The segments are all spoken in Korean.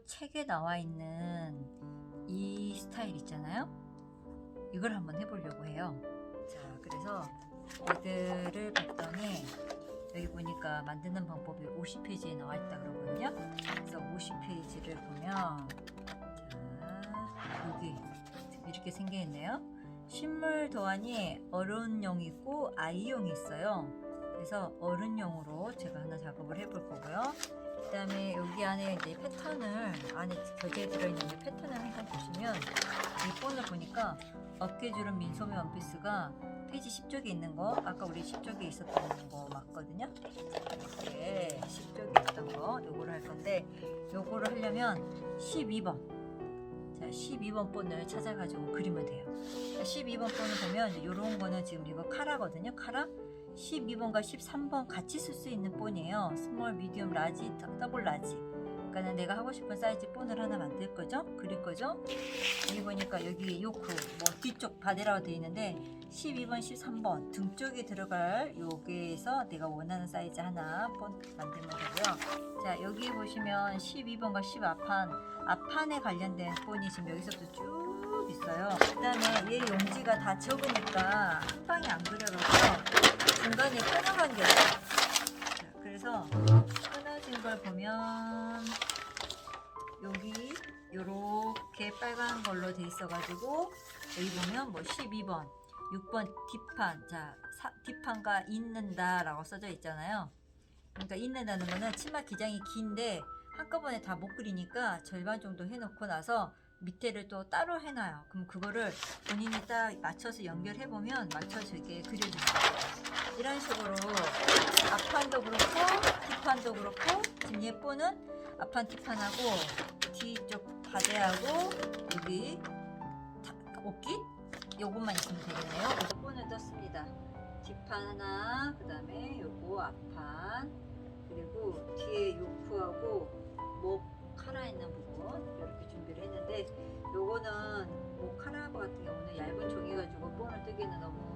책에 나와 있는 이 스타일 있잖아요. 이걸 한번 해보려고 해요. 자, 그래서 얘들을 봤더니 여기 보니까 만드는 방법이 50페이지에 나와 있다 그러거든요. 그래서 50페이지를 보면 자, 여기 이렇게 생겨 있네요. 식물 도안이 어른용이 있고 아이용이 있어요. 그래서 어른용으로 제가 하나 작업을 해볼 거고요. 그 다음에 여기 안에 이제 패턴을 안에 교재에 들어있는 패턴을 한번 보시면 이 본을 보니까 어깨주름 민소매 원피스가 페이지 10쪽에 있는 거, 아까 우리 10쪽에 있었던 거 맞거든요. 이렇게 10쪽에 있었던 거 요거를 할 건데, 요거를 하려면 12번 자 12번 본을 찾아가지고 그리면 돼요. 12번 본을 보면 요런 거는 지금 이거 카라거든요. 카라 12번과 13번 같이 쓸 수 있는 본이에요. 스몰, 미디움, 라지, 더블 라지. 그러니까 내가 하고 싶은 사이즈 본을 하나 만들 거죠. 그릴 거죠. 여기 보니까 여기 요크 뭐 뒤쪽 바디라고 되어 있는데 12번, 13번 등 쪽에 들어갈 여기에서 내가 원하는 사이즈 하나 본 만들면 되고요. 자, 여기 보시면 12번과 앞판에 관련된 본이 지금 여기서부터 쭉 있어요. 그 다음에 얘 용지가 다 적으니까 한 방에 안 그려가서 중간에 끊어간 게 있어요. 자, 그래서 끊어진 걸 보면 여기 요렇게 빨간 걸로 돼 있어 가지고 여기 보면 뭐 12번 6번 뒷판, 자 뒷판과 있는다 라고 써져 있잖아요. 그러니까 있는다는 거는 치마 기장이 긴데 한꺼번에 다 못 그리니까 절반 정도 해놓고 나서 밑에를 또 따로 해놔요. 그럼 그거를 본인이 딱 맞춰서 연결해보면 맞춰지게 그려줍니다. 이런 식으로 앞판도 그렇고 뒷판도 그렇고, 지금 예쁘는 앞판 뒷판하고 뒤쪽 바디하고 여기 옷깃 요것만 있으면 되겠네요. 요거는 떴습니다. 뒷판 하나, 그 다음에 요거 앞판, 그리고 뒤에 요크하고 목 카라 있는 부분 이렇게 준비를 했는데, 요거는 목 카라 같은 경우는 얇은 종이 가지고 본을 뜨기는 너무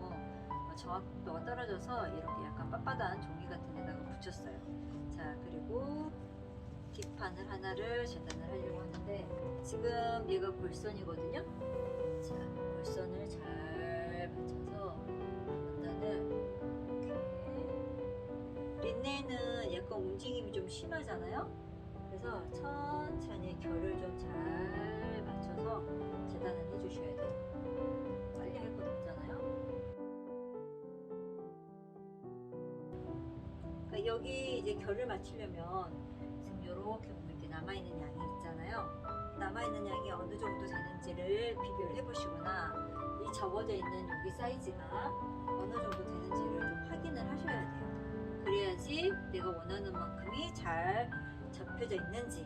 정확도가 떨어져서 이렇게 약간 빳빳한 종이 같은 데다가 붙였어요. 자, 그리고 뒷판을 하나를 재단을 하려고 하는데 지금 얘가 골선이거든요. 자, 골선을 잘 맞춰서 원단을 이렇게, 린넨은 약간 움직임이 좀 심하잖아요. 그래서 천천히 결을 좀 잘 맞춰서 재단을 해주셔야 돼요. 빨리 할 건 없잖아요. 그러니까 여기 이제 결을 맞추려면 지금 이렇게 보면 이렇게 남아있는 양이 있잖아요. 남아있는 양이 어느 정도 되는지를 비교를 해보시거나 이 접어져 있는 여기 사이즈가 어느 정도 되는지를 좀 확인을 하셔야 돼요. 그래야지 내가 원하는 만큼이 잘 접혀져 있는지,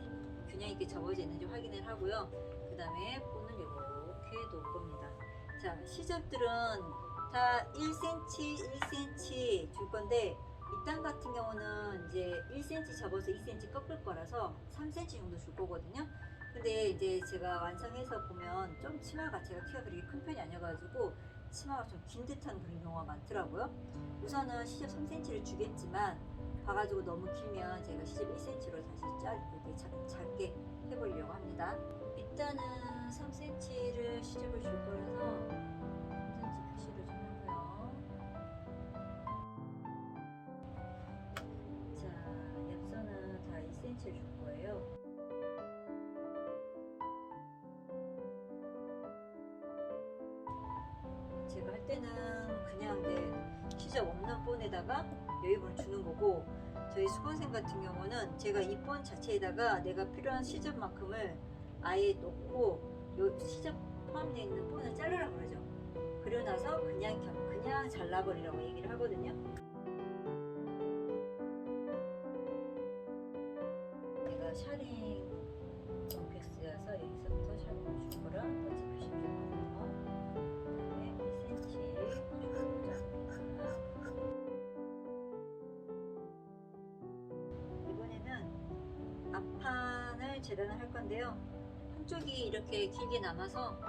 균형 있게 접어져 있는지 확인을 하고요. 그 다음에 본을 이렇게 놓을 겁니다. 자, 시접들은 다 1cm, 1cm 줄 건데, 밑단 같은 경우는 이제 1cm 접어서 2cm 꺾을 거라서 3cm 정도 줄 거거든요. 근데 이제 제가 완성해서 보면 좀 치마가, 제가 키가 그렇게 큰 편이 아니어가지고 치마가 좀 긴 듯한 그런 경우가 많더라고요. 우선은 시접 3cm를 주겠지만 봐가지고 너무 길면 제가 시접 1cm로 다시 작게 해보려고 합니다. 밑단은 3cm를 시접을 줄 거라서 3cm 표시를 좀 하고요. 자, 옆선은 다 2cm를 줄 거예요. 제가 할 때는 그냥 이제 시접 없는 본에다가 여유분을 주는 거고, 저희 수강생 같은 경우는 제가 이 본 자체에다가 내가 필요한 시접만큼을 아예 놓고 요 시접 포함되어 있는 본을 자르라 그러죠. 그러고 나서 그냥 잘라버리라고 얘기를 하거든요. 제가 샤링 원피스여서 여기서부터 샤링을 줄 거랑 번지 표시 줄 거고요. 그다음에 2cm 줄을 잡니다. 이번에는 앞판을 재단을 할 건데요. 한쪽이 이렇게 길게 남아서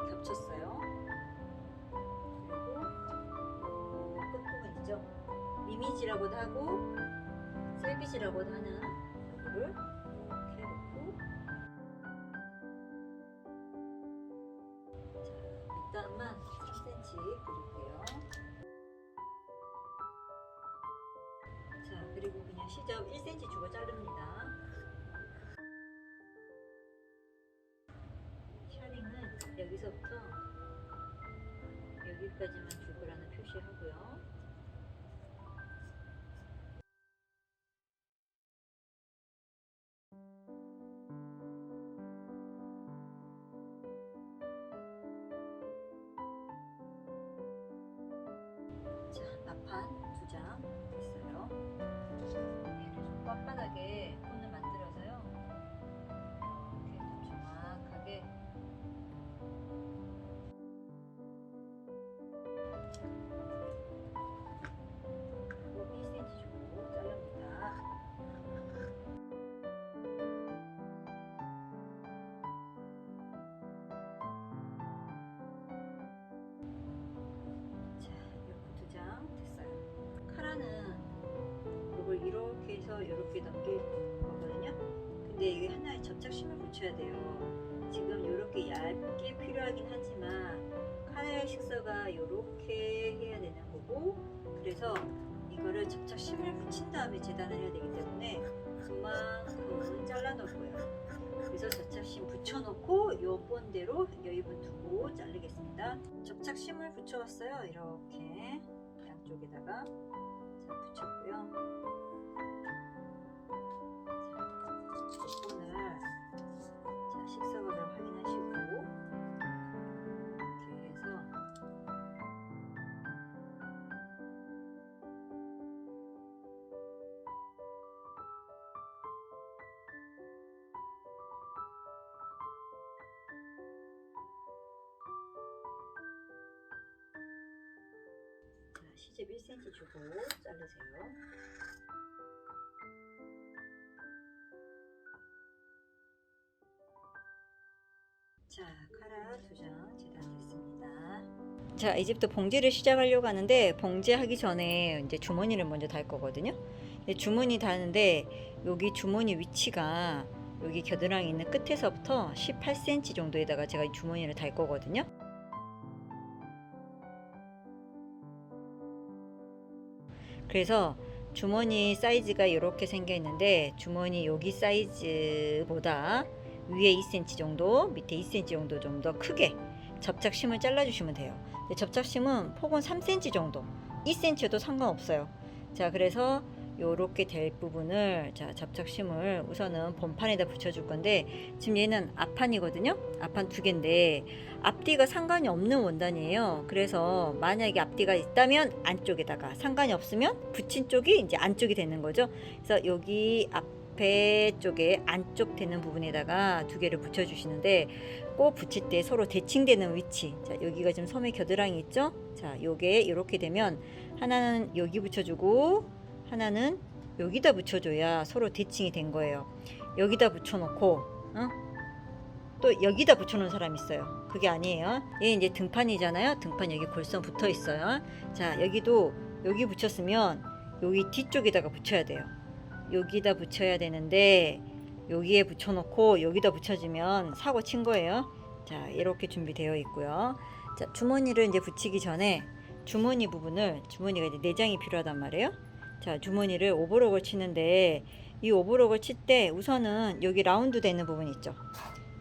겹쳤어요. 그리고 끝부분 있죠. 미미지라고도 하고 셀비지라고도 하는 이거를 이렇게 놓고 그릴게요. 자, 그리고 그냥 시접 1cm 주고 자릅니다. 샤링은 여기서부터 여기까지만 주고라는 표시하고요. 자, 앞판 2장 됐어요. 얘를 좀 빳빳하게 폰을 만들어서요. 이렇게 좀 정확하게 꼭 1cm 주고 자릅니다. 자, 이렇게 2장 됐어요. 카라는 이걸 이렇게 해서 이렇게 넘길 거거든요. 근데 이게 하나에 접착심을 붙여야 돼요. 지금 이렇게 얇게 필요하긴 하지만 카라의 식서가 이렇게 해야 되는 거고, 그래서 이거를 접착심을 붙인 다음에 재단을 해야 되기 때문에 그만큼은 잘라 놓을 거예요. 그래서 접착심 붙여놓고 요 본대로 여유분 두고 자르겠습니다. 접착심을 붙여왔어요. 이렇게 양쪽에다가 자, 붙였고요. 자, 본을 자, 식사각을 확인하시고 이렇게 해서 자, 시접 1cm 주고 자르세요. 자, 카라 2장 재단됐습니다. 자, 이제부터 봉제를 시작하려고 하는데, 봉제하기 전에 이제 주머니를 먼저 달 거거든요. 근데 주머니 다는데 여기 주머니 위치가 여기 겨드랑이 있는 끝에서부터 18cm 정도에다가 제가 이 주머니를 달 거거든요. 그래서 주머니 사이즈가 이렇게 생겨 있는데, 주머니 여기 사이즈보다 위에 2cm 정도, 밑에 2cm 정도 좀 더 크게 접착심을 잘라주시면 돼요. 근데 접착심은 폭은 3cm 정도, 2cm여도 상관없어요. 자, 그래서 요렇게 될 부분을 자, 접착심을 우선은 본판에다 붙여줄 건데, 지금 얘는 앞판이거든요. 앞판 2개인데 앞뒤가 상관이 없는 원단이에요. 그래서 만약에 앞뒤가 있다면 안쪽에다가, 상관이 없으면 붙인 쪽이 이제 안쪽이 되는 거죠. 그래서 여기 앞에 쪽에 안쪽 되는 부분에다가 2개를 붙여주시는데, 꼭 붙일 때 서로 대칭되는 위치. 자, 여기가 지금 소매 겨드랑이 있죠. 자, 요게 이렇게 되면 하나는 여기 붙여주고 하나는 여기다 붙여줘야 서로 대칭이 된 거예요. 여기다 붙여놓고 또 여기다 붙여놓은 사람 있어요. 그게 아니에요. 얘 이제 등판이잖아요. 등판 여기 골선 붙어 있어요. 자, 여기도 여기 붙였으면 여기 뒤쪽에다가 붙여야 돼요. 여기다 붙여야 되는데 여기에 붙여놓고 여기다 붙여주면 사고 친 거예요. 자, 이렇게 준비되어 있고요. 자, 주머니를 이제 붙이기 전에 주머니 부분을, 주머니가 이제 내장이 필요하단 말이에요. 자, 주머니를 오버록을 치는데, 이 오버록을 칠 때 우선은 여기 라운드 되는 부분 있죠.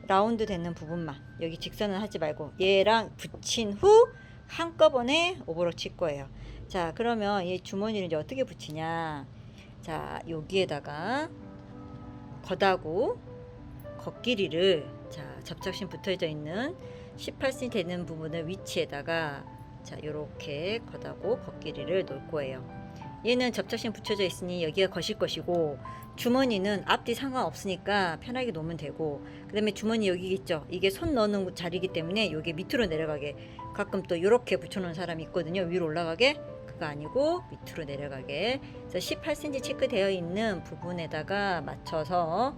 라운드 되는 부분만, 여기 직선은 하지 말고 얘랑 붙인 후 한꺼번에 오버록 칠 거예요. 자, 그러면 이 주머니를 이제 어떻게 붙이냐. 자, 여기에다가 겉하고 겉길이를, 자, 접착심 붙어져 있는 18cm 되는 부분을 위치에다가 자, 요렇게 겉하고 겉길이를 놓을 거예요. 얘는 접착심 붙여져 있으니 여기가 겉일 것이고, 주머니는 앞뒤 상관없으니까 편하게 놓으면 되고, 그 다음에 주머니 여기 있죠. 이게 손 넣는 자리이기 때문에 여기 밑으로 내려가게, 가끔 또 이렇게 붙여놓은 사람이 있거든요. 위로 올라가게. 그거 아니고 밑으로 내려가게. 그래서 18cm 체크되어 있는 부분에다가 맞춰서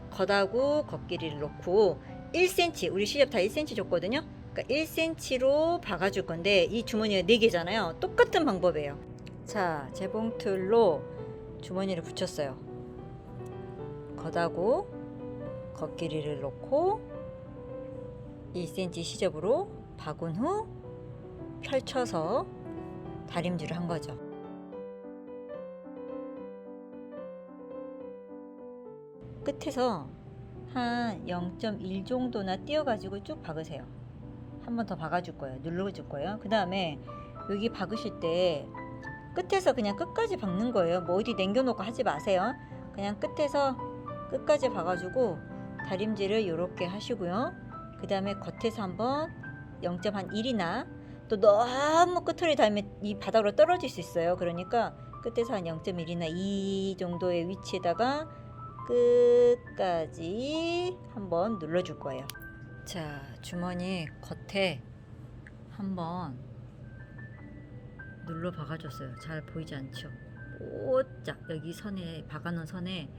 겉하고 겉길이를 놓고 1cm, 우리 시접 다 1cm 줬거든요. 그러니까 1cm로 박아줄 건데, 이 주머니가 4개잖아요. 똑같은 방법이에요. 자, 재봉틀로 주머니를 붙였어요. 겉하고 겉길이를 놓고 1cm 시접으로 박은 후 펼쳐서 다림질을 한 거죠. 끝에서 한 0.1 정도나 띄어가지고 쭉 박으세요. 한 번 더 박아줄 거예요. 눌러줄 거예요. 그 다음에 여기 박으실 때 끝에서 그냥 끝까지 박는 거예요. 뭐 어디 남겨놓고 하지 마세요. 그냥 끝에서 끝까지 박아주고 다림질을 이렇게 하시고요. 그 다음에 겉에서 한번 0.1이나 또 너무 끝을 닿으면 이 바닥으로 떨어질 수 있어요. 그러니까 끝에서 한 0.1이나 2 정도의 위치에다가 끝까지 한번 눌러줄 거예요. 자, 주머니 겉에 한번 눌러 박아줬어요. 잘 보이지 않죠? 뽀짝 여기 선에 박아놓은 선에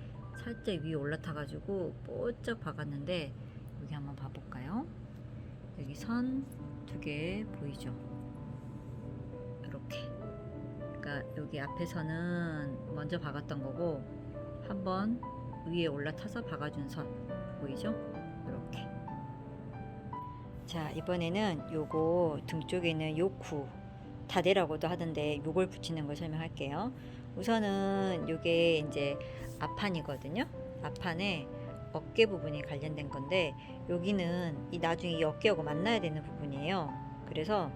살짝 위에 올라타가지고 뽀짝 박았는데 여기 한번 봐볼까요? 여기 선 2개 보이죠? 이렇게. 그러니까 여기 앞에서는 먼저 박았던 거고 한번 위에 올라타서 박아준 선 보이죠? 이렇게. 자, 이번에는 요거 등 쪽에 있는 요쿠 다대라고도 하던데 요걸 붙이는 걸 설명할게요. 우선은 요게 이제 앞판이거든요. 앞판에 어깨 부분이 관련된 건데 여기는 이 나중에 이 어깨하고 만나야 되는 부분이에요. 그래서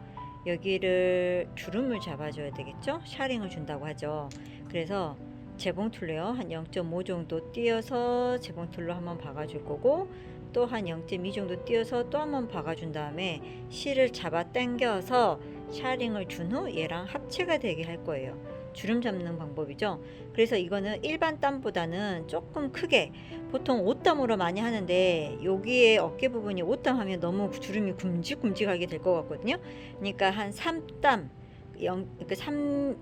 여기를 주름을 잡아줘야 되겠죠? 샤링을 준다고 하죠. 그래서 재봉틀로요 한 0.5 정도 띄어서 재봉틀로 한번 박아줄 거고 또 한 0.2 정도 띄어서 또 한번 박아준 다음에 실을 잡아 당겨서 샤링을 준 후 얘랑 합체가 되게 할 거예요. 주름 잡는 방법이죠. 그래서 이거는 일반 땀보다는 조금 크게, 보통 옷땀으로 많이 하는데 여기에 어깨 부분이 옷땀 하면 너무 주름이 굵직굵직하게 될 것 같거든요. 그러니까 한 3땀 그러니까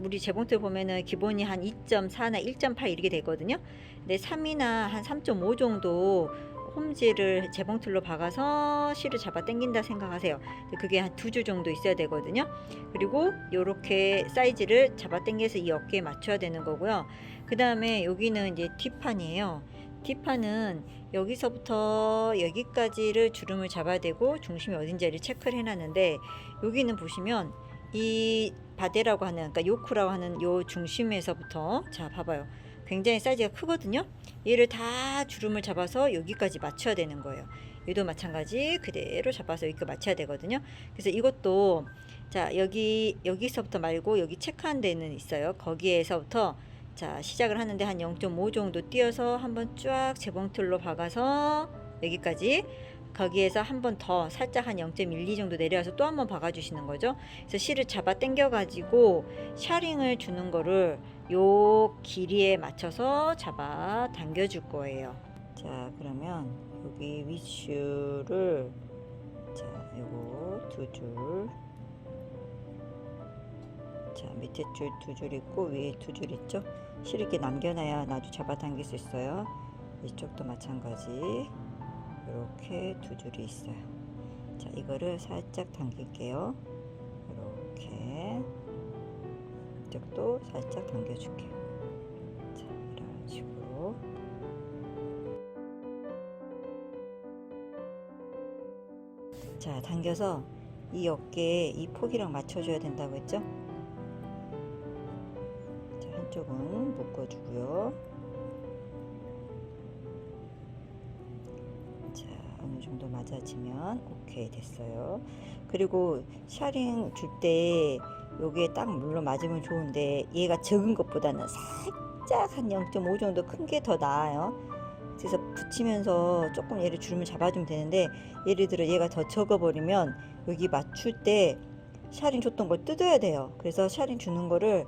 우리 재봉틀 보면은 기본이 한 2.4나 1.8 이렇게 되거든요. 근데 3이나 한 3.5 정도 홈질을 재봉틀로 박아서 실을 잡아 당긴다 생각하세요. 그게 한 2줄 정도 있어야 되거든요. 그리고 요렇게 사이즈를 잡아 당겨서 이 어깨에 맞춰야 되는 거고요. 그 다음에 여기는 이제 뒷판이에요. 뒷판은 여기서부터 여기까지를 주름을 잡아야 되고 중심이 어딘지를 체크를 해놨는데 여기는 보시면 이 바데라고 하는, 그러니까 요쿠라고 하는 요 중심에서부터, 자 봐봐요, 굉장히 사이즈가 크거든요. 얘를 다 주름을 잡아서 여기까지 맞춰야 되는 거예요. 얘도 마찬가지 그대로 잡아서 여기까지 맞춰야 되거든요. 그래서 이것도 자 여기서부터 말고 여기 체크한 데는 있어요. 거기에서부터 자 시작을 하는데 한 0.5 정도 띄어서 한번 쫙 재봉틀로 박아서 여기까지, 거기에서 한 번 더 살짝 한 0.12 정도 내려와서 또 한 번 박아주시는 거죠. 그래서 실을 잡아 당겨 가지고 샤링을 주는 거를 요 길이에 맞춰서 잡아 당겨 줄 거예요. 자, 그러면 여기 윗줄을, 자 요거 2줄, 자 밑에 줄 2줄 있고 위에 2줄 있죠. 실 이렇게 남겨놔야 나중에 잡아 당길 수 있어요. 이쪽도 마찬가지 이렇게 2줄이 있어요. 자, 이거를 살짝 당길게요. 이렇게 이쪽도 살짝 당겨줄게요. 자, 이런 식으로. 자, 당겨서 이 어깨에 이 폭이랑 맞춰줘야 된다고 했죠? 자, 한쪽은 묶어주고요. 어느 정도 맞아지면 오케이 됐어요. 그리고 샤링 줄 때 요게 딱 물론 맞으면 좋은데 얘가 적은 것보다는 살짝 한 0.5 정도 큰 게 더 나아요. 그래서 붙이면서 조금 얘를 주름을 잡아주면 되는데 예를 들어 얘가 더 적어버리면 여기 맞출 때 샤링 줬던 걸 뜯어야 돼요. 그래서 샤링 주는 거를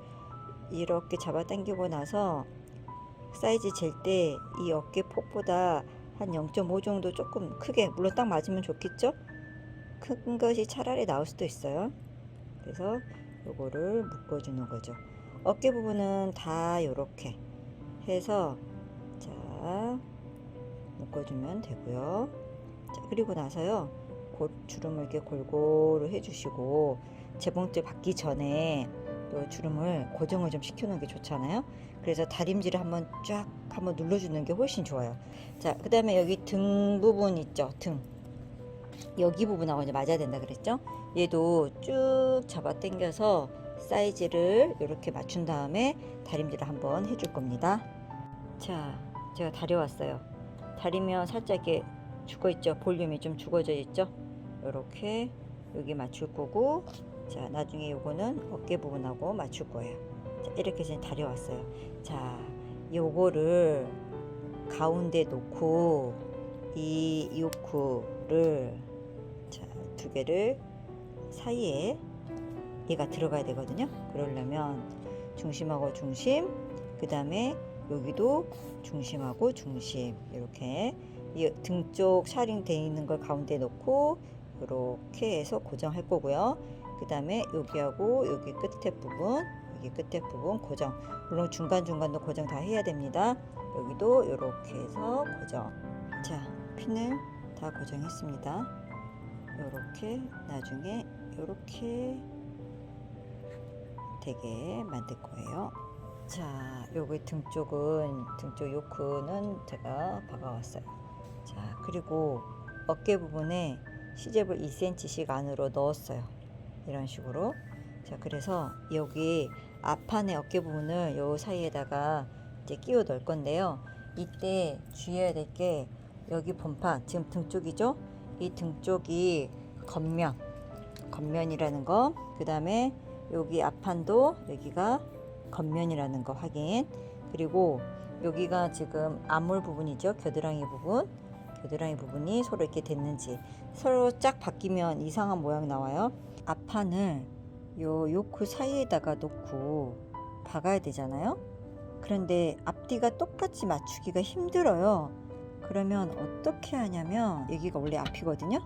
이렇게 잡아 당기고 나서 사이즈 잴 때 이 어깨 폭보다 한 0.5 정도 조금 크게, 물론 딱 맞으면 좋겠죠? 큰 것이 차라리 나올 수도 있어요. 그래서 요거를 묶어주는 거죠. 어깨 부분은 다 요렇게 해서 자 묶어주면 되고요. 자, 그리고 나서요 주름을 이렇게 골고루 해주시고 재봉틀 받기 전에 또 주름을 고정을 좀 시켜놓는 게 좋잖아요. 그래서 다림질을 한번 쫙 한번 눌러주는 게 훨씬 좋아요. 자, 그 다음에 여기 등 부분 있죠. 등 여기 부분하고 이제 맞아야 된다 그랬죠? 얘도 쭉 잡아 당겨서 사이즈를 이렇게 맞춘 다음에 다림질을 한번 해줄 겁니다. 자, 제가 다려왔어요. 다리면 살짝 이렇게 죽어있죠? 볼륨이 좀 죽어져 있죠? 이렇게 여기 맞출 거고, 자, 나중에 요거는 어깨 부분하고 맞출 거예요. 자, 이렇게 해서 다려왔어요. 자, 요거를 가운데 놓고 이 요크를, 자, 두 개를 사이에 얘가 들어가야 되거든요. 그러려면 중심하고 중심, 그 다음에 여기도 중심하고 중심, 이렇게 이 등 쪽 샤링 돼 있는 걸 가운데 놓고 이렇게 해서 고정할 거고요. 그 다음에 여기하고 여기 끝에 부분, 여기 끝에 부분 고정. 물론 중간중간도 고정 다 해야 됩니다. 여기도 이렇게 해서 고정. 자, 핀을 다 고정했습니다. 이렇게 나중에 이렇게 되게 만들 거예요. 자, 여기 등 쪽은, 등쪽 요크는 제가 박아왔어요. 자, 그리고 어깨 부분에 시접을 2cm씩 안으로 넣었어요. 이런 식으로. 자, 그래서 여기 앞판의 어깨 부분을 요 사이에다가 이제 끼워 넣을 건데요. 이때 주의해야 될 게, 여기 본판, 지금 등 쪽이죠? 이 등 쪽이 겉면이라는 거, 그 다음에 여기 앞판도 여기가 겉면이라는 거 확인. 그리고 여기가 지금 앞물 부분이죠. 겨드랑이 부분. 겨드랑이 부분이 서로 이렇게 됐는지, 서로 쫙 바뀌면 이상한 모양 나와요. 앞판을 요 요크 사이에다가 놓고 박아야 되잖아요. 그런데 앞뒤가 똑같이 맞추기가 힘들어요. 그러면 어떻게 하냐면, 여기가 원래 앞이거든요.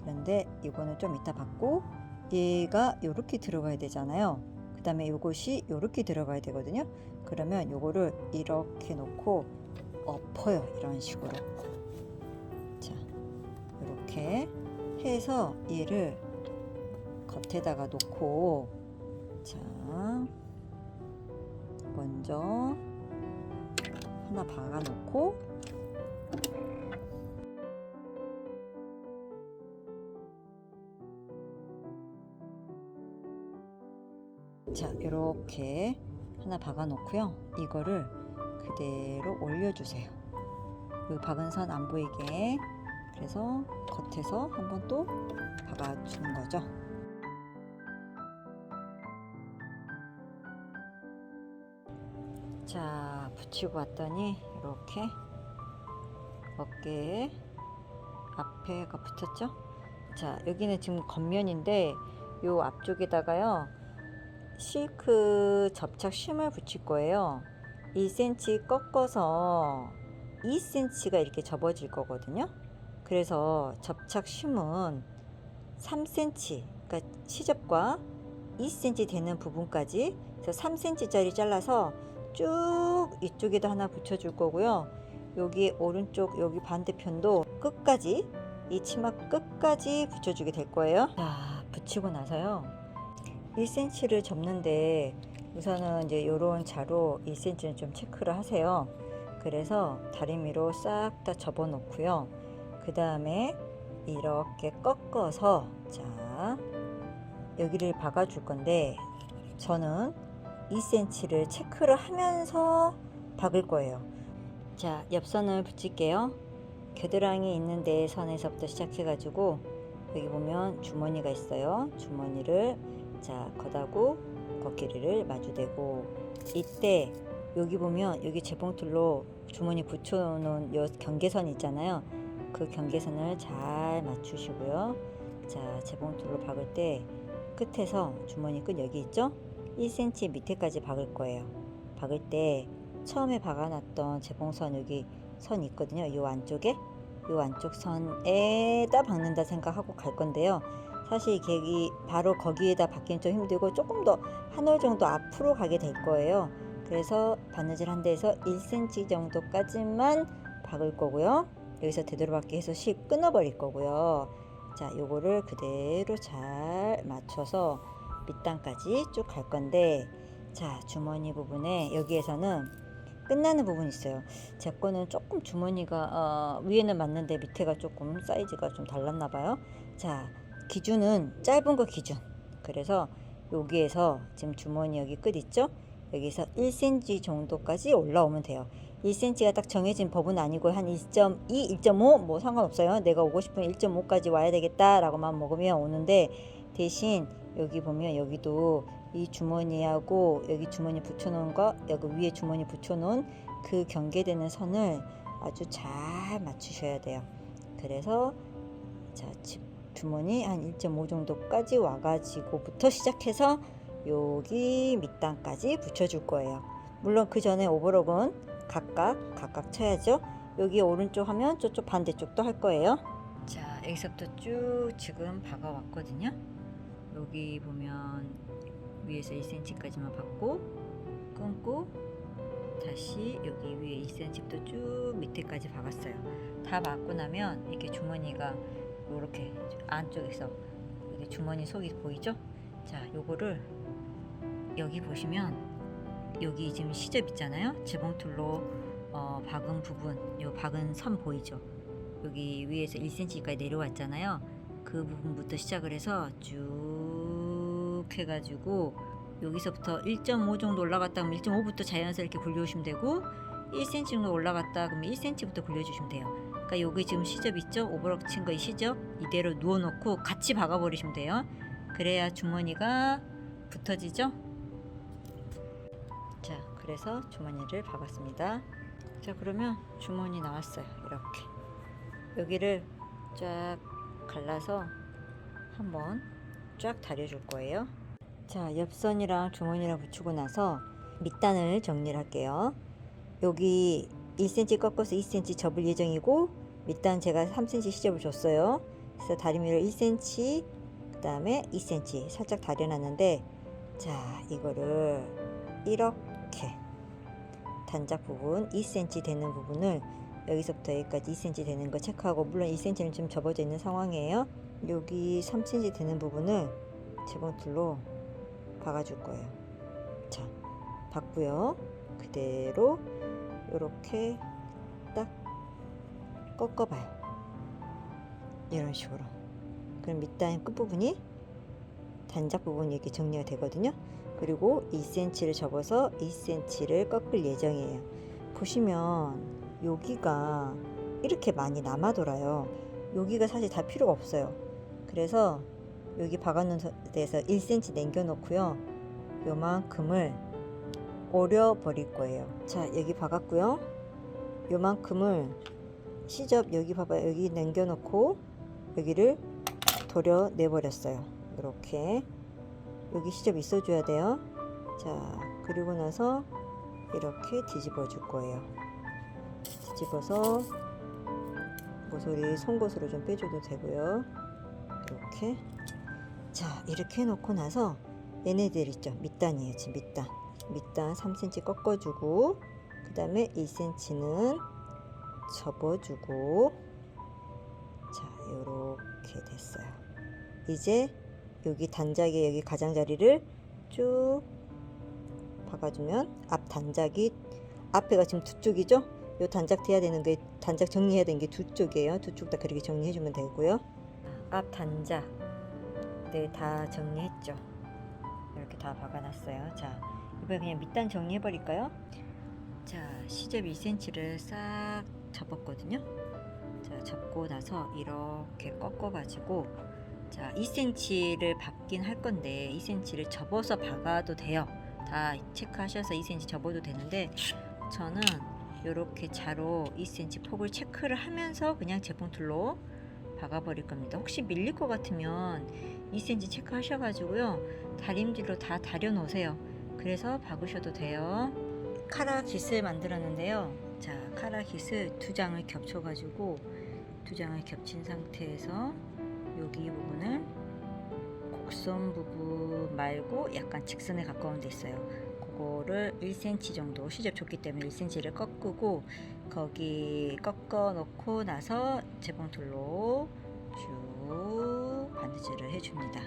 그런데 이거는 좀 이따 받고, 얘가 요렇게 들어가야 되잖아요. 그 다음에 요것이 요렇게 들어가야 되거든요. 그러면 요거를 이렇게 놓고 엎어요. 이런 식으로. 자, 이렇게 해서 얘를 겉에다가 놓고, 자, 먼저 하나 박아 놓고, 자, 이렇게 하나 박아 놓고요. 이거를 그대로 올려주세요. 이 박은 선 안 보이게. 그래서 겉에서 한번 또 박아주는 거죠. 자, 붙이고 왔더니 이렇게 어깨에 앞에가 붙었죠. 자, 여기는 지금 겉면인데 요 앞쪽에다가요 실크 접착 심을 붙일 거예요. 1cm 꺾어서 2cm가 이렇게 접어질 거거든요. 그래서 접착 심은 3cm, 그러니까 시접과 2cm 되는 부분까지, 그래서 3cm짜리 잘라서 쭉 이쪽에다 하나 붙여줄 거고요. 여기 오른쪽 여기 반대편도 끝까지, 이 치마 끝까지 붙여주게 될 거예요. 자, 붙이고 나서요 1cm를 접는데, 우선은 이제 요런 자로 1cm는 좀 체크를 하세요. 그래서 다리미로 싹 다 접어 놓고요. 그 다음에 이렇게 꺾어서, 자, 여기를 박아 줄 건데, 저는 2cm를 체크를 하면서 박을 거예요. 자, 옆선을 붙일게요. 겨드랑이 있는데 선에서부터 시작해 가지고 여기 보면 주머니가 있어요. 주머니를, 자, 겉하고 겉길이를 마주대고, 이때 여기 보면 여기 재봉틀로 주머니 붙여놓은 요 경계선 있잖아요. 그 경계선을 잘 맞추시고요. 자, 재봉틀로 박을 때 끝에서 주머니 끝 여기 있죠? 1cm 밑에까지 박을 거예요. 박을 때 처음에 박아놨던 재봉선 여기 선 있거든요. 요 안쪽에, 요 안쪽 선에다 박는다 생각하고 갈 건데요. 사실 이게 바로 거기에다 박기는 좀 힘들고 조금 더 한 올 정도 앞으로 가게 될 거예요. 그래서 바느질 한 데에서 1cm 정도까지만 박을 거고요. 여기서 되도록이게 해서 씩 끊어버릴 거고요. 자, 요거를 그대로 잘 맞춰서 밑단까지 쭉 갈 건데, 자, 주머니 부분에 여기에서는 끝나는 부분이 있어요. 제 거는 조금 주머니가 위에는 맞는데 밑에가 조금 사이즈가 좀 달랐나 봐요. 자, 기준은 짧은 거 기준. 그래서 여기에서 지금 주머니 여기 끝 있죠? 여기서 1cm 정도까지 올라오면 돼요. 1cm가 딱 정해진 법은 아니고 한 1.2, 1.5 뭐 상관없어요. 내가 오고 싶으면 1.5까지 와야 되겠다 라고만 먹으면 오는데, 대신 여기 보면 여기도 이 주머니하고 여기 주머니 붙여놓은 거, 여기 위에 주머니 붙여놓은 그 경계되는 선을 아주 잘 맞추셔야 돼요. 그래서 자, 주머니 한 1.5 정도까지 와가지고부터 시작해서 여기 밑단까지 붙여줄 거예요. 물론 그 전에 오버록은 각각 쳐야죠. 여기 오른쪽 하면 저쪽 반대쪽도 할 거예요. 자, 여기서부터 쭉 지금 박아왔거든요. 여기 보면 위에서 1cm까지만 박고 끊고 다시 여기 위에 1cm부터 쭉 밑에까지 박았어요. 다 박고 나면 이렇게 주머니가 이렇게 안쪽에서 여기 주머니 속이 보이죠? 자, 요거를 여기 보시면 여기 지금 시접 있잖아요. 재봉틀로 박은 부분, 요 박은 선 보이죠? 여기 위에서 1cm까지 내려왔잖아요. 그 부분부터 시작을 해서 쭉 해가지고 여기서부터 1.5 정도 올라갔다 그러면 1.5부터 자연스럽게 굴려주시면 되고, 1cm 정도 올라갔다 그러면 1cm부터 굴려주시면 돼요. 그러니까 여기 지금 시접 있죠? 오버럭 친 거 이 시접 이대로 누워놓고 같이 박아버리시면 돼요. 그래야 주머니가 붙어지죠? 자, 그래서 주머니를 박았습니다. 자, 그러면 주머니 나왔어요. 이렇게 여기를 쫙 갈라서 한번 쫙 다려줄 거예요. 자, 옆선이랑 주머니랑 붙이고 나서 밑단을 정리를 할게요. 여기 1cm 꺾어서 2cm 접을 예정이고, 밑단 제가 3cm 시접을 줬어요. 그래서 다리미를 1cm, 그 다음에 2cm 살짝 다려놨는데, 자, 이거를 이렇게 단작 부분 2cm 되는 부분을 여기서부터 여기까지 2cm 되는 거 체크하고, 물론 2cm는 지금 접어져 있는 상황이에요. 여기 3cm 되는 부분을 재봉틀로 박아줄 거예요. 자, 박고요. 그대로 이렇게 딱 꺾어봐요. 이런 식으로. 그럼 밑단 끝부분이 단작 부분이 이렇게 정리가 되거든요. 그리고 2cm를 접어서 2cm를 꺾을 예정이에요. 보시면 여기가 이렇게 많이 남아 돌아요. 여기가 사실 다 필요가 없어요. 그래서 여기 박아놓은 데서 1cm 남겨놓고요. 요만큼을 오려 버릴 거예요. 자, 여기 박았고요. 요만큼을 시접 여기 봐봐요. 여기 남겨놓고 여기를 도려 내버렸어요. 이렇게 여기 시접 있어줘야 돼요. 자, 그리고 나서 이렇게 뒤집어 줄 거예요. 뒤집어서 모서리 송곳으로 좀 빼줘도 되고요. 이렇게. 자, 이렇게 해놓고 나서 얘네들 있죠? 밑단이에요. 지금 밑단 3cm 꺾어주고, 그 다음에 1cm는 접어주고, 자, 요렇게 됐어요. 이제 여기 단작에 여기 가장자리를 쭉 박아주면 앞 단작이, 앞에가 지금 두 쪽이죠? 요 단작 돼야 되는 게, 단작 정리해야 되는 게 두 쪽이에요. 두 쪽 다 그렇게 정리해주면 되고요. 앞 단작 네, 다 정리했죠. 이렇게 다 박아놨어요. 자, 이번에 그냥 밑단 정리해버릴까요? 자, 시접 2cm를 싹 접었거든요. 자, 접고 나서 이렇게 꺾어가지고, 자, 2cm를 박긴 할 건데 2cm를 접어서 박아도 돼요. 다 체크하셔서 2cm 접어도 되는데, 저는 이렇게 자로 2cm 폭을 체크를 하면서 그냥 재봉틀로 박아버릴 겁니다. 혹시 밀릴 것 같으면 2cm 체크하셔가지고요, 다림질로 다 다려 놓으세요. 그래서 박으셔도 돼요. 카라깃을 만들었는데요. 자, 카라깃을 두 장을 겹쳐가지고, 두 장을 겹친 상태에서 여기 부분을 곡선 부분 말고 약간 직선에 가까운 데 있어요. 그거를 1cm 정도 시접 줬기 때문에 1cm를 꺾고, 거기 꺾어 놓고 나서 재봉틀로 쭉 바느질을 해줍니다.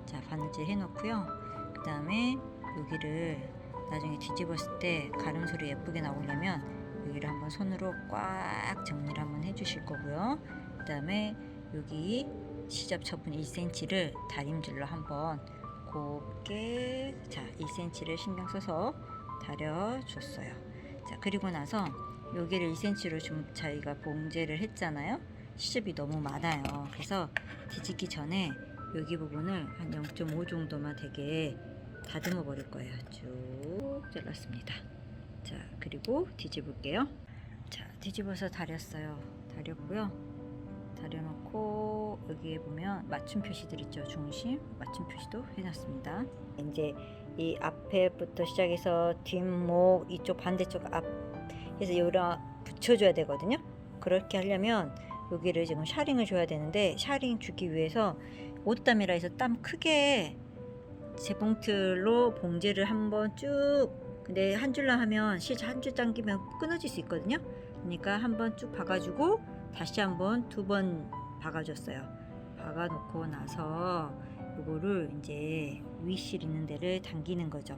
자, 바느질 해놓고요. 그 다음에 여기를 나중에 뒤집었을 때 가름 소리 예쁘게 나오려면 여기를 한번 손으로 꽉 정리를 한번 해주실 거고요. 그 다음에 여기 시접 처분 1cm를 다림질로 한번 곱게 1cm를 신경 써서 다려줬어요. 자, 그리고 나서 여기를 2cm로 좀 저희가 봉제를 했잖아요. 시접이 너무 많아요. 그래서 뒤집기 전에 여기 부분을 한 0.5 정도만 되게 다듬어 버릴 거예요. 쭉 잘랐습니다. 자, 그리고 뒤집을게요. 자, 뒤집어서 다렸어요. 다렸고요. 다려놓고 여기에 보면 맞춤 표시들 있죠. 중심 맞춤 표시도 해놨습니다. 이제 이 앞에부터 시작해서 뒷목 이쪽 반대쪽 앞에서 여기다 붙여줘야 되거든요. 그렇게 하려면 여기를 지금 샤링을 줘야 되는데 샤링 주기 위해서 옷땀이라 해서 땀 크게 재봉틀로 봉제를 한번 쭉, 근데 한 줄로 하면 실제 한 줄 당기면 끊어질 수 있거든요. 그러니까 한번 쭉 박아주고 다시 한번 2번 박아줬어요. 박아놓고 나서 요거를 이제 위실 있는 데를 당기는 거죠.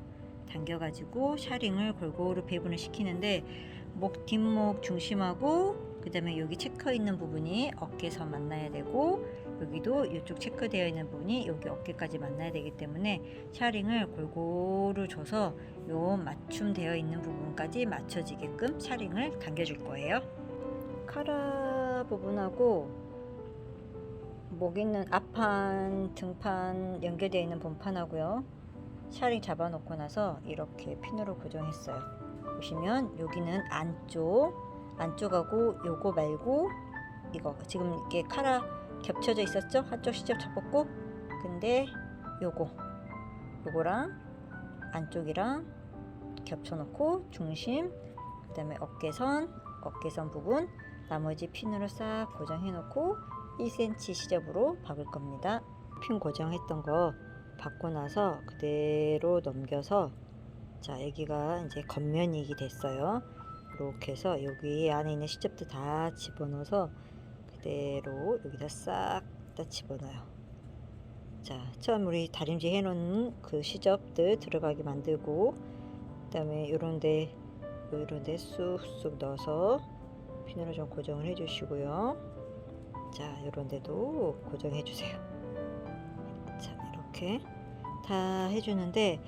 당겨가지고 샤링을 골고루 배분을 시키는데 목 뒷목 중심하고 그 다음에 여기 체커 있는 부분이 어깨선 만나야 되고 여기도 이쪽 체크되어 있는 부분이 여기 어깨까지 만나야 되기 때문에 샤링을 골고루 줘서 요 맞춤되어 있는 부분까지 맞춰지게끔 샤링을 당겨줄 거예요. 카라 부분하고 목 있는 앞판, 등판 연결되어 있는 본판하고요. 샤링 잡아놓고 나서 이렇게 핀으로 고정했어요. 보시면 여기는 안쪽하고 요거 말고 이거 지금 이게 카라 겹쳐져 있었죠? 한쪽 시접 접었고 근데 요거랑 안쪽이랑 겹쳐놓고 중심 그 다음에 어깨선 부분 나머지 핀으로 싹 고정해 놓고 1cm 시접으로 박을 겁니다. 핀 고정했던 거 박고 나서 그대로 넘겨서 자, 여기가 이제 겉면이 됐어요. 이렇게 해서 여기 안에 있는 시접도 다 집어넣어서 그대로 여기다 싹 다 집어넣어요. 자, 처음 우리 다림질 해놓은 그 시접들 들어가게 만들고 그 다음에 요런데 쑥쑥 넣어서 핀으로 좀 고정을 해주시고요. 자, 요런데도 고정해 주세요. 자, 이렇게 다 해주는데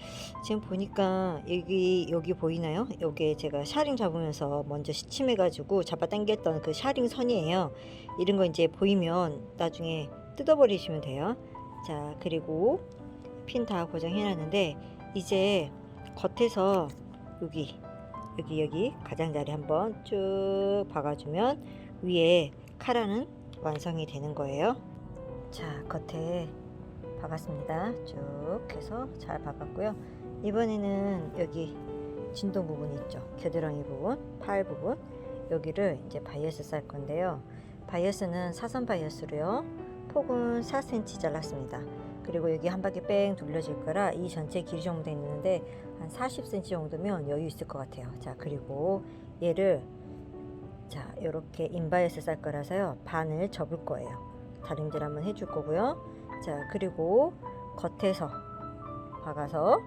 지금 보니까 여기 보이나요? 여기 제가 샤링 잡으면서 먼저 시침해 가지고 잡아당겼던 그 샤링 선이에요. 이런 거 이제 보이면 나중에 뜯어버리시면 돼요. 자, 그리고 핀 다 고정해 놨는데 이제 겉에서 여기 가장자리 한번 쭉 박아주면 위에 카라는 완성이 되는 거예요. 자, 겉에 박았습니다. 쭉 해서 잘 박았고요. 이번에는 여기 진동 부분 있죠. 겨드랑이 부분, 팔 부분 여기를 이제 바이어스 쌀 건데요. 바이어스는 사선 바이어스로요. 폭은 4cm 잘랐습니다. 그리고 여기 한 바퀴 뺑 돌려질 거라 이 전체 길이 정도 있는데 한 40cm 정도면 여유 있을 것 같아요. 자, 그리고 얘를 자, 이렇게 인바이어스 쌀 거라서요. 반을 접을 거예요. 다림질 한번 해줄 거고요. 자, 그리고 겉에서 박아서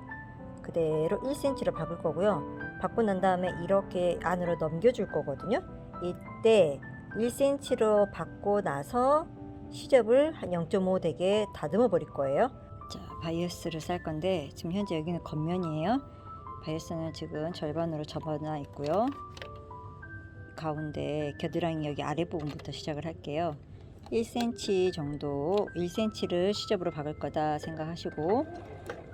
그대로 1cm로 박을 거고요. 박고 난 다음에 이렇게 안으로 넘겨줄 거거든요. 이때 1cm로 박고 나서 시접을 한 0.5 되게 다듬어 버릴 거예요. 자, 바이어스를 쌀 건데 지금 현재 여기는 겉면이에요. 바이어스는 지금 절반으로 접어놔 있고요. 가운데 겨드랑이 여기 아랫부분부터 시작을 할게요. 1cm 정도 1cm를 시접으로 박을 거다 생각하시고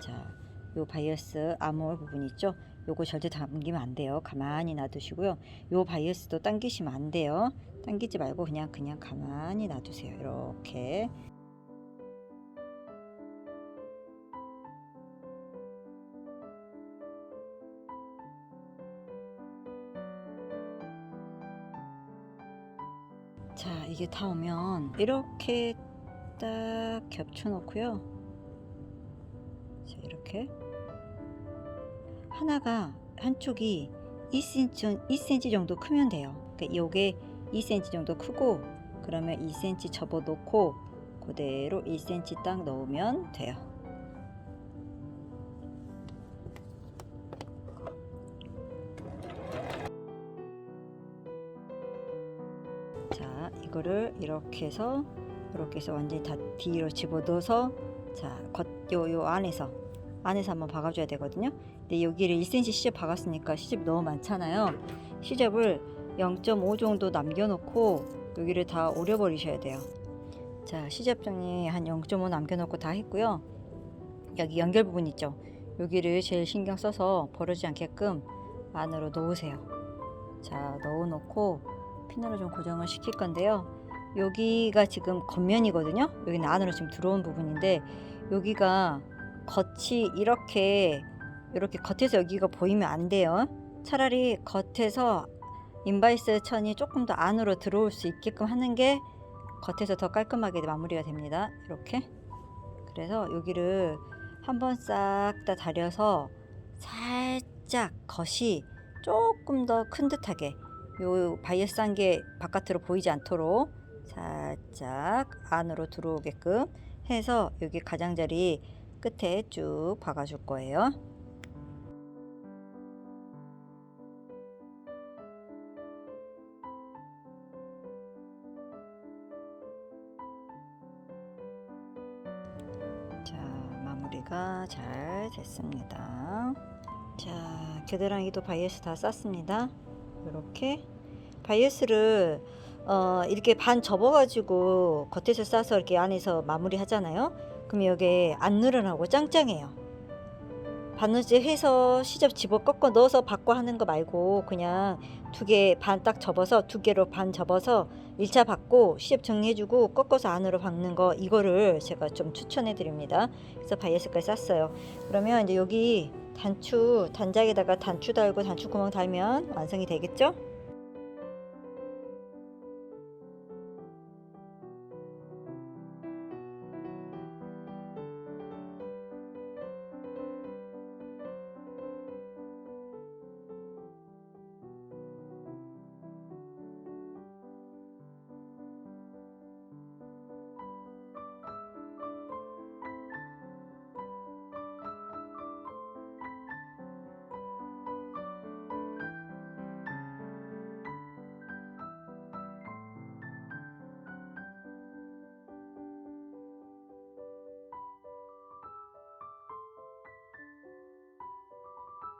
자, 요 바이어스 아몰 부분 있죠? 요거 절대 당기면 안 돼요. 가만히 놔두시고요. 요 바이어스도 당기시면 안 돼요. 당기지 말고 그냥 가만히 놔두세요. 이렇게 자, 이게 다 오면 이렇게 딱 겹쳐 놓고요. 자, 이렇게 하나가 한쪽이 2cm 정도 크면 돼요. 그러니까 요게 2cm 정도 크고 그러면 2cm 접어 놓고 그대로 1cm 딱 넣으면 돼요. 이거를 이렇게 해서 완전히 다 뒤로 집어넣어서 자, 요 안에서 한번 박아줘야 되거든요. 근데 여기를 1cm 시접 박았으니까 시접이 너무 많잖아요. 시접을 0.5 정도 남겨놓고 여기를 다 오려버리셔야 돼요. 자, 시접 정리 한 0.5 남겨놓고 다 했고요. 여기 연결 부분 있죠. 여기를 제일 신경 써서 벌어지지 않게끔 안으로 넣으세요. 자, 넣어놓고 피너로 좀 고정을 시킬 건데요. 여기가 지금 겉면이거든요. 여기는 안으로 지금 들어온 부분인데 여기가 겉이 이렇게 겉에서 여기가 보이면 안 돼요. 차라리 겉에서 인바이스 천이 조금 더 안으로 들어올 수 있게끔 하는 게 겉에서 더 깔끔하게 마무리가 됩니다. 이렇게. 그래서 여기를 한번 싹 다 다려서 살짝 겉이 조금 더 큰 듯하게 요 바이어스 한 게 바깥으로 보이지 않도록 살짝 안으로 들어오게끔 해서 여기 가장자리 끝에 쭉 박아줄 거예요. 자, 마무리가 잘 됐습니다. 자, 겨드랑이도 바이어스 다 쌌습니다. 이렇게 바이어스를 이렇게 반 접어가지고 겉에서 싸서 이렇게 안에서 마무리 하잖아요. 그럼 여기 안 늘어나고 짱짱해요. 바느질 해서 시접 집어 꺾어 넣어서 바꿔 하는 거 말고 그냥 두 개 반 딱 접어서 두 개로 반 접어서 1차 받고 시접 정리해주고 꺾어서 안으로 박는 거, 이거를 제가 좀 추천해 드립니다. 그래서 바이어스까지 쌌어요. 그러면 이제 여기 단짝에다가 단추 달고 단추 구멍 달면 완성이 되겠죠?